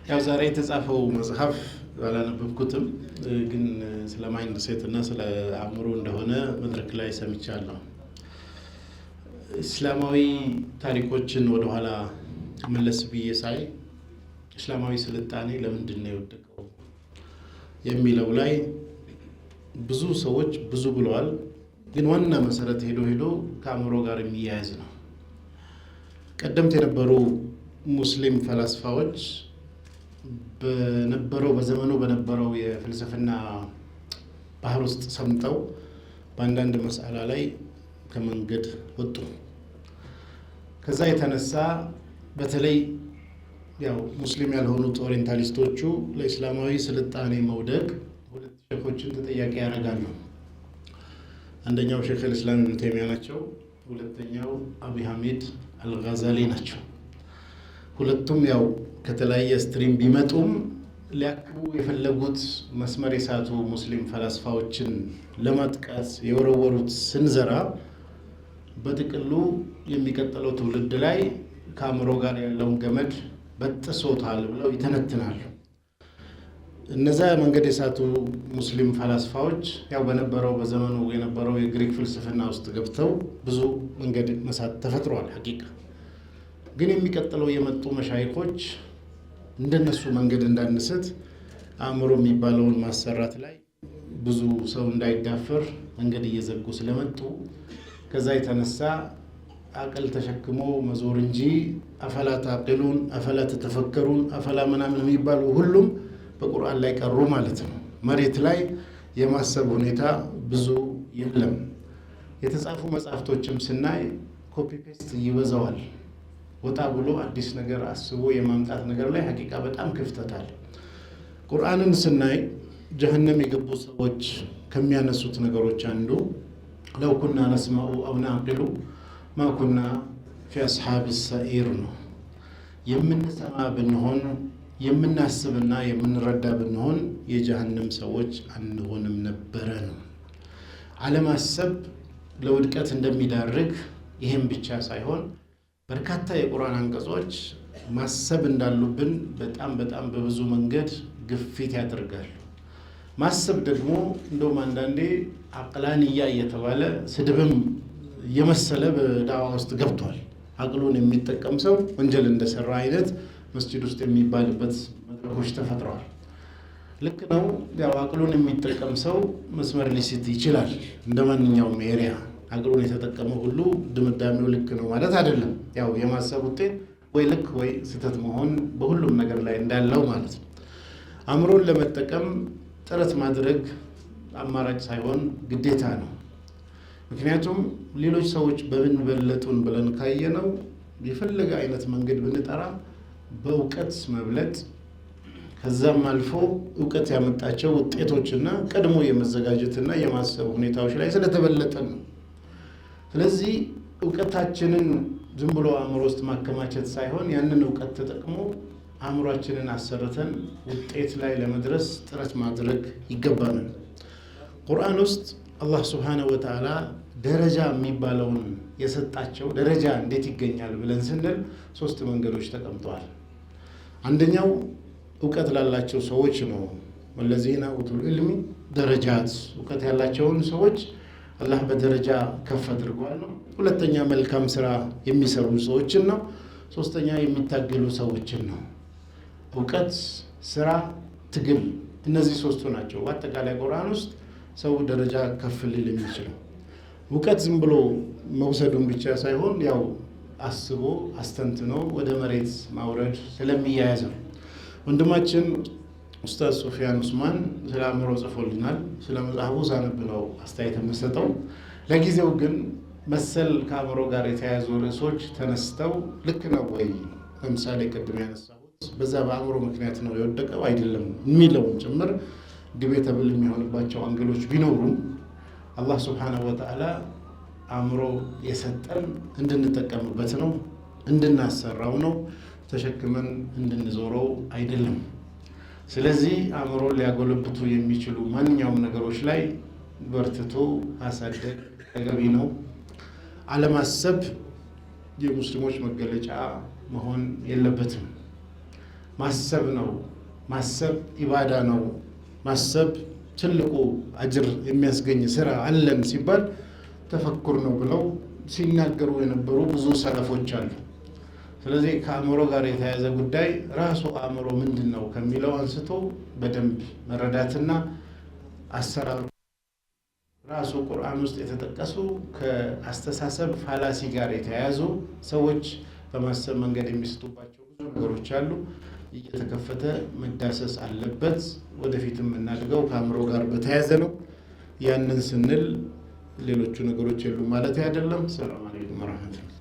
ያው ዛሬ የተጻፈው መጽሐፍ ባላነበብኩትም ግን ስለ ማይንድ ሴት እና ስለ አእምሮ እንደሆነ መድረክ ላይ ሰምቻለሁ። እስላማዊ ታሪኮችን ወደኋላ መለስ ብዬ ሳይ እስላማዊ ስልጣኔ ለምንድን ነው የወደቀው የሚለው ላይ ብዙ ሰዎች ብዙ ብለዋል። ግን ዋና መሰረት ሄዶ ከአእምሮ ጋር የሚያያዝ ነው። ቀደምት የነበሩ ሙስሊም ፈላስፋዎች በዘመኑ በነበረው የፍልስፍና ባህር ውስጥ ሰምጠው በአንዳንድ መስአላ ላይ ከመንገድ ወጡ። ከዛ የተነሳ በተለይ ያው ሙስሊም ያልሆኑት ኦሪየንታሊስቶቹ ለእስላማዊ ስልጣኔ መውደቅ ሁለት ሼኾችን ተጠያቂ ያደርጋሉ። አንደኛው ሼኽ አልእስላም ኢብኑ ተይሚያ ናቸው። ሁለተኛው አቢ ሐሚድ አልጋዛሊ ናቸው። ሁለቱም ያው ከተለያየ ስትሪም ቢመጡም ሊያክቡ የፈለጉት መስመር የሳቱ ሙስሊም ፈላስፋዎችን ለማጥቃት የወረወሩት ስንዘራ በጥቅሉ የሚቀጥለው ትውልድ ላይ ከአእምሮ ጋር ያለውን ገመድ በጥሶታል ብለው ይተነትናሉ። እነዛ መንገድ የሳቱ ሙስሊም ፈላስፋዎች ያው በዘመኑ የነበረው የግሪክ ፍልስፍና ውስጥ ገብተው ብዙ መንገድ መሳት ተፈጥሯል። ሐቂቃ ግን የሚቀጥለው የመጡ መሻይኮች እንደነሱ መንገድ እንዳንስት አእምሮ የሚባለውን ማሰራት ላይ ብዙ ሰው እንዳይዳፈር መንገድ እየዘጉ ስለመጡ ከዛ የተነሳ አቅል ተሸክሞ መዞር እንጂ አፈላ ታቂሉን፣ አፈላ ተተፈከሩን፣ አፈላ ምናምን የሚባሉ ሁሉም በቁርአን ላይ ቀሩ ማለት ነው። መሬት ላይ የማሰብ ሁኔታ ብዙ የለም። የተጻፉ መጽሐፍቶችም ስናይ ኮፒ ፔስት ይበዛዋል። ወጣ ብሎ አዲስ ነገር አስቦ የማምጣት ነገር ላይ ሐቂቃ በጣም ክፍተት አለ። ቁርአንን ስናይ ጀሀነም የገቡ ሰዎች ከሚያነሱት ነገሮች አንዱ ለው ኩና ነስማዑ አው ነዕቂሉ ማ ኩና ፊ አስሓብ ሰዒር ነው። የምንሰማ ብንሆን የምናስብና የምንረዳ ብንሆን የጀሀነም ሰዎች አንሆንም ነበረ ነው። አለማሰብ ለውድቀት እንደሚዳርግ ይህም ብቻ ሳይሆን በርካታ የቁርአን አንቀጾች ማሰብ እንዳሉብን በጣም በብዙ መንገድ ግፊት ያደርጋሉ። ማሰብ ደግሞ እንደውም አንዳንዴ አቅላንያ እየተባለ ስድብም የመሰለ በዳዋ ውስጥ ገብቷል። አቅሉን የሚጠቀም ሰው ወንጀል እንደሰራ አይነት መስጂድ ውስጥ የሚባልበት መድረኮች ተፈጥረዋል። ልክ ነው። ያው አቅሉን የሚጠቀም ሰው መስመር ሊስት ይችላል። እንደ ማንኛውም ኤሪያ አቅሉን የተጠቀመ ሁሉ ድምዳሜው ልክ ነው ማለት አይደለም። ያው የማሰብ ውጤት ወይ ልክ ወይ ስህተት መሆን በሁሉም ነገር ላይ እንዳለው ማለት ነው። አእምሮን ለመጠቀም ጥረት ማድረግ አማራጭ ሳይሆን ግዴታ ነው። ምክንያቱም ሌሎች ሰዎች በምን በለጡን ብለን ካየነው የፈለገ አይነት መንገድ ብንጠራ በእውቀት መብለጥ ከዛም አልፎ እውቀት ያመጣቸው ውጤቶችና ቀድሞ የመዘጋጀትና የማሰብ ሁኔታዎች ላይ ስለተበለጠን ነው። ስለዚህ እውቀታችንን ዝም ብሎ አእምሮ ውስጥ ማከማቸት ሳይሆን ያንን እውቀት ተጠቅሞ አእምሯችንን አሰርተን ውጤት ላይ ለመድረስ ጥረት ማድረግ ይገባናል። ቁርአን ውስጥ አላህ ሱብሓነሁ ወተዓላ ደረጃ የሚባለውን የሰጣቸው ደረጃ እንዴት ይገኛል ብለን ስንል 3 መንገዶች ተቀምጠዋል። አንደኛው እውቀት ላላቸው ሰዎች ነው። ወለዚነ ኡቱል ዒልሚ ደረጃት፣ እውቀት ያላቸውን ሰዎች አላህ በደረጃ ከፍ አድርጓል ነው። ሁለተኛ መልካም ስራ የሚሰሩ ሰዎችን ነው። ሶስተኛ የሚታገሉ ሰዎችን ነው። እውቀት፣ ስራ፣ ትግል እነዚህ 3ቱ ናቸው በአጠቃላይ ቁርአን ውስጥ ሰው ደረጃ ከፍ ሊል የሚችለው። እውቀት ዝም ብሎ መውሰዱን ብቻ ሳይሆን ያው አስቦ አስተንትኖ ወደ መሬት ማውረድ ስለሚያያዝ ነው። ወንድማችን ኡስታዝ ሶፊያን ኡስማን ስለ አእምሮ ጽፎልናል። ስለ መጽሐፉ ሳነብ ነው አስተያየት የምሰጠው። ለጊዜው ግን መሰል ከአእምሮ ጋር የተያያዙ ርዕሶች ተነስተው ልክ ነው ወይ፣ ለምሳሌ ቅድም ያነሳሁት በዛ በአእምሮ ምክንያት ነው የወደቀው አይደለም የሚለውን ጭምር ዲቤተብል የሚሆንባቸው አንግሎች ቢኖሩም አላህ ሱብሓነሁ ወተዓላ አእምሮ የሰጠን እንድንጠቀምበት ነው፣ እንድናሰራው ነው፣ ተሸክመን እንድንዞረው አይደለም። ስለዚህ አእምሮ ሊያጎለብቱ የሚችሉ ማንኛውም ነገሮች ላይ በርትቶ ማሳደግ ተገቢ ነው። አለማሰብ የሙስሊሞች መገለጫ መሆን የለበትም። ማሰብ ነው። ማሰብ ኢባዳ ነው። ማሰብ ትልቁ አጅር የሚያስገኝ ስራ አለን ሲባል ተፈኩር ነው ብለው ሲናገሩ የነበሩ ብዙ ሰለፎች አሉ። ስለዚህ ከአእምሮ ጋር የተያያዘ ጉዳይ ራሱ አእምሮ ምንድን ነው ከሚለው አንስቶ በደንብ መረዳትና አሰራሩ ራሱ ቁርአን ውስጥ የተጠቀሱ ከአስተሳሰብ ፋላሲ ጋር የተያያዙ ሰዎች በማሰብ መንገድ የሚስቱባቸው ብዙ ነገሮች አሉ። እየተከፈተ መዳሰስ አለበት። ወደፊትም የምናድገው ከአእምሮ ጋር በተያያዘ ነው። ያንን ስንል ሌሎቹ ነገሮች የሉም ማለት አይደለም። ሰላም አለይኩም ወራህመቱላህ